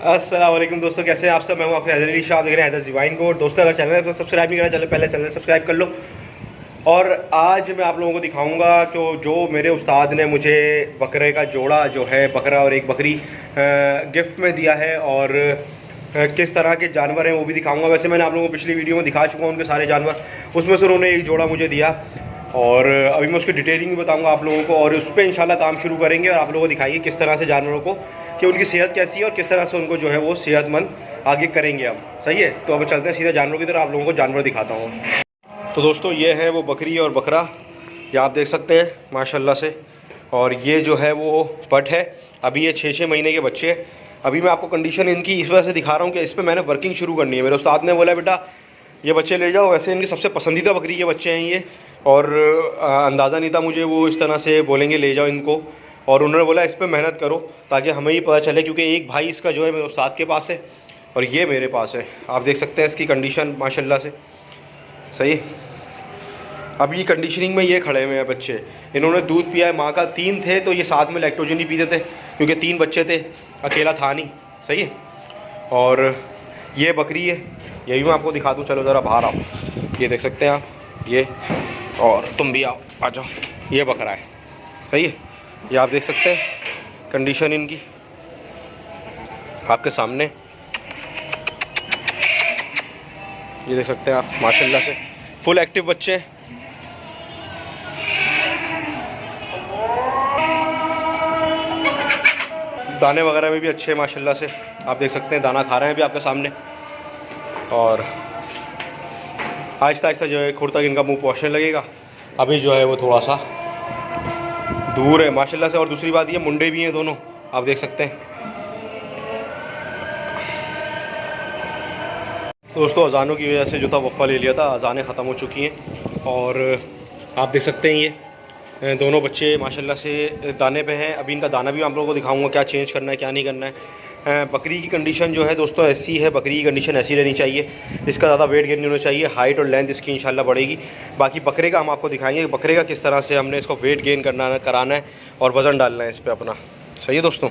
अस्सलाम वालेकुम दोस्तों, कैसे हैं आप सब। मैं हूं आपके हैदर अली शाह, देख रहे हैं हैदर डिवाइन को। दोस्तों अगर चैनल को सब्सक्राइब नहीं करा चैनल पहले चैनल सब्सक्राइब कर लो। और आज मैं आप लोगों को दिखाऊंगा कि जो मेरे उस्ताद ने मुझे बकरे का जोड़ा जो है, बकरा और एक बकरी गिफ्ट में दिया है, और किस तरह के जानवर हैं वो भी दिखाऊंगा। वैसे मैंने आप लोगों को पिछली वीडियो में दिखा चुका हूँ उनके सारे जानवर, उसमें से उन्होंने एक जोड़ा मुझे दिया और अभी मैं उसकी डिटेलिंग भी बताऊंगा आप लोगों को, और उस पर इंशाल्लाह काम शुरू करेंगे और आप लोगों को दिखाएंगे किस तरह से जानवरों को, कि उनकी सेहत कैसी है और किस तरह से उनको जो है वो सेहतमंद आगे करेंगे हम। सही है, तो अब चलते हैं सीधा जानवरों की तरफ, आप लोगों को जानवर दिखाता हूँ। तो दोस्तों ये है वो बकरी और बकरा, ये आप देख सकते हैं माशाल्लाह से। और ये जो है वो पट है, अभी ये 6-6 महीने के बच्चे हैं। अभी मैं आपको कंडीशन इनकी इस वजह से दिखा रहा हूँ कि इस पर मैंने वर्किंग शुरू करनी है। मेरे उस्ताद ने बोला बेटा ये बच्चे ले जाओ, वैसे इनकी सबसे पसंदीदा बकरी के बच्चे हैं ये, और अंदाज़ा नहीं था मुझे वो इस तरह से बोलेंगे ले जाओ इनको, और उन्होंने बोला इस पर मेहनत करो ताकि हमें ही पता चले, क्योंकि एक भाई इसका जो है मेरे उस्ताद के पास है और ये मेरे पास है। आप देख सकते हैं इसकी कंडीशन माशाल्लाह से। सही, अभी कंडीशनिंग में ये खड़े हुए हैं बच्चे। इन्होंने दूध पिया है माँ का, 3 थे तो ये साथ में लैक्टोजन ही पीते थे क्योंकि 3 बच्चे थे, अकेला था नहीं। सही है, और ये बकरी है, ये भी मैं आपको दिखा दूँ। चलो ज़रा बाहर आओ, ये देख सकते हैं आप, ये, और तुम भी आओ, आ जाओ। ये बकरा है, सही है, ये आप देख सकते हैं कंडीशन इनकी आपके सामने, ये देख सकते हैं आप माशाल्लाह से, फुल एक्टिव बच्चे हैं। दाने वगैरह में भी अच्छे हैं माशाल्लाह से, आप देख सकते हैं दाना खा रहे हैं अभी आपके सामने। और आहिस्ता आहिस्ता जो है खुर तक इनका मुंह पहुँचने लगेगा। अभी जो है वो थोड़ा सा दूर है माशाल्लाह से। और दूसरी बात ये मुंडे भी हैं दोनों, आप देख सकते हैं। तो दोस्तों अजानों की वजह से जो था वफ़ा ले लिया था, अजानें ख़त्म हो चुकी हैं और आप देख सकते हैं ये दोनों बच्चे माशाल्लाह से दाने पे हैं। अभी इनका दाना भी आप लोगों को दिखाऊंगा क्या चेंज करना है क्या नहीं करना है। बकरी की कंडीशन जो है दोस्तों ऐसी है, बकरी की कंडीशन ऐसी रहनी चाहिए, इसका ज़्यादा वेट गेन नहीं होना चाहिए, हाइट और लेंथ इसकी इंशाल्लाह बढ़ेगी। बाकी बकरे का हम आपको दिखाएंगे, बकरे का किस तरह से हमने इसको वेट गेन कराना है और वज़न डालना है इस पर अपना। सही है दोस्तों,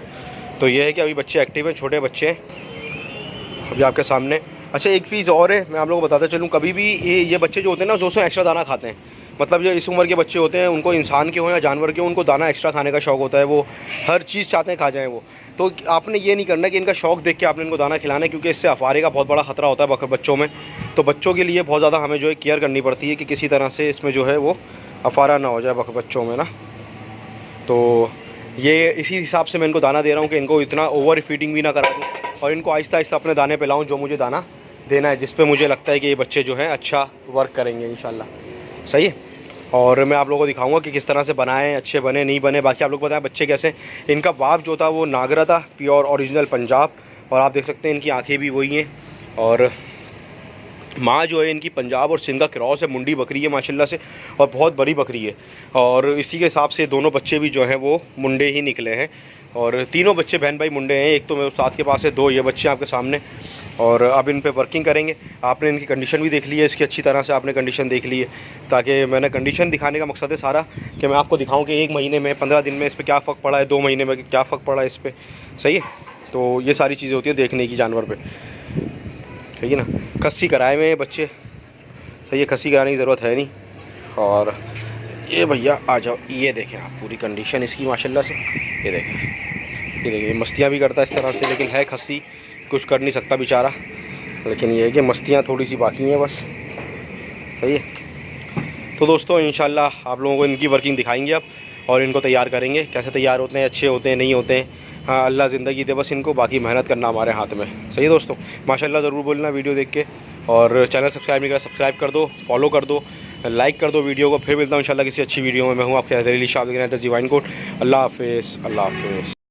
तो ये है कि अभी बच्चे एक्टिव हैं, छोटे बच्चे हैं अभी आपके सामने। अच्छा एक चीज़ और है, मैं आप लोगों को बताता चलूँ, कभी भी ये बच्चे जो होते हैं ना, जो एक्स्ट्रा दाना खाते हैं, मतलब जो इस उम्र के बच्चे होते हैं उनको, इंसान के हों या जानवर के हों, उनको दाना एक्स्ट्रा खाने का शौक़ होता है, वो हर चीज़ चाहते हैं खा जाएँ वो। तो आपने ये नहीं करना कि इनका शौक़ देख के आपने इनको दाना खिलाना है, क्योंकि इससे अफारे का बहुत बड़ा ख़तरा होता है बच्चों में। तो बच्चों के लिए बहुत ज़्यादा हमें जो है केयर करनी पड़ती है कि किसी तरह से इसमें जो है वो अफारा ना हो जाए बच्चों में ना। तो ये इसी हिसाब से मैं इनको दाना दे रहा हूँ कि इनको इतना ओवर फीडिंग भी ना करा दूँ, और इनको आहिस्ता आहिस्ता अपने दाने पे लाऊँ जो मुझे दाना देना है, जिस पे मुझे लगता है कि ये बच्चे जो हैं अच्छा वर्क करेंगे इंशाल्लाह। सही है, और मैं आप लोगों को दिखाऊंगा कि किस तरह से बनाएं, अच्छे बने नहीं बने। बाकी आप लोग बताएं बच्चे कैसे। इनका बाप जो था वो नागरा था, प्योर ओरिजिनल पंजाब, और आप देख सकते हैं इनकी आँखें भी वही हैं, और माँ जो है इनकी पंजाब और सिंध का क्रॉस है, मुंडी बकरी है माशाल्लाह से, और बहुत बड़ी बकरी है। और इसी के हिसाब से दोनों बच्चे भी जो हैं वो मुंडे ही निकले हैं, और तीनों बच्चे बहन भाई मुंडे हैं। एक तो मेरे साथ के पास है, 2 ये बच्चे आपके सामने, और अब इन पे वर्किंग करेंगे। आपने इनकी कंडीशन भी देख ली है, इसकी अच्छी तरह से आपने कंडीशन देख ली है, ताकि मैंने कंडीशन दिखाने का मकसद है सारा कि मैं आपको दिखाऊं कि 1 महीने में 15 दिन में इस पर क्या फ़र्क पड़ा है, 2 महीने में क्या फ़र्क पड़ा है इस पर। सही है, तो ये सारी चीज़ें होती है देखने की जानवर पे, ठीक है ना। खस्सी कराए हुए बच्चे, सही है, खस्सी कराने की ज़रूरत है नहीं। और ये भैया आ जाओ, ये देखें आप पूरी कंडीशन इसकी माशाल्लाह से, ये देखें, ये देखिए मस्तियाँ भी करता है इस तरह से, लेकिन है खस्सी, कुछ कर नहीं सकता बेचारा, लेकिन ये है कि मस्तियाँ थोड़ी सी बाकी हैं बस। सही है, तो दोस्तों इंशाल्लाह आप लोगों को इनकी वर्किंग दिखाएंगे अब, और इनको तैयार करेंगे, कैसे तैयार होते हैं, अच्छे होते हैं नहीं होते हैं। हाँ, अल्लाह ज़िंदगी दे बस इनको, बाकी मेहनत करना हमारे हाथ में। सही है दोस्तों, माशाल्लाह ज़रूर बोलना वीडियो देख के, और चैनल सब्सक्राइब नहीं करा सब्सक्राइब कर दो, फॉलो कर दो, लाइक कर दो वीडियो को। फिर मिलता हूँ इंशाल्लाह किसी अच्छी वीडियो में। मैं हूँ आपके हैदर अली शाह, हैदर डिवाइन कोट। अल्लाह हाफ़िज़, अल्लाह हाफ़िज़।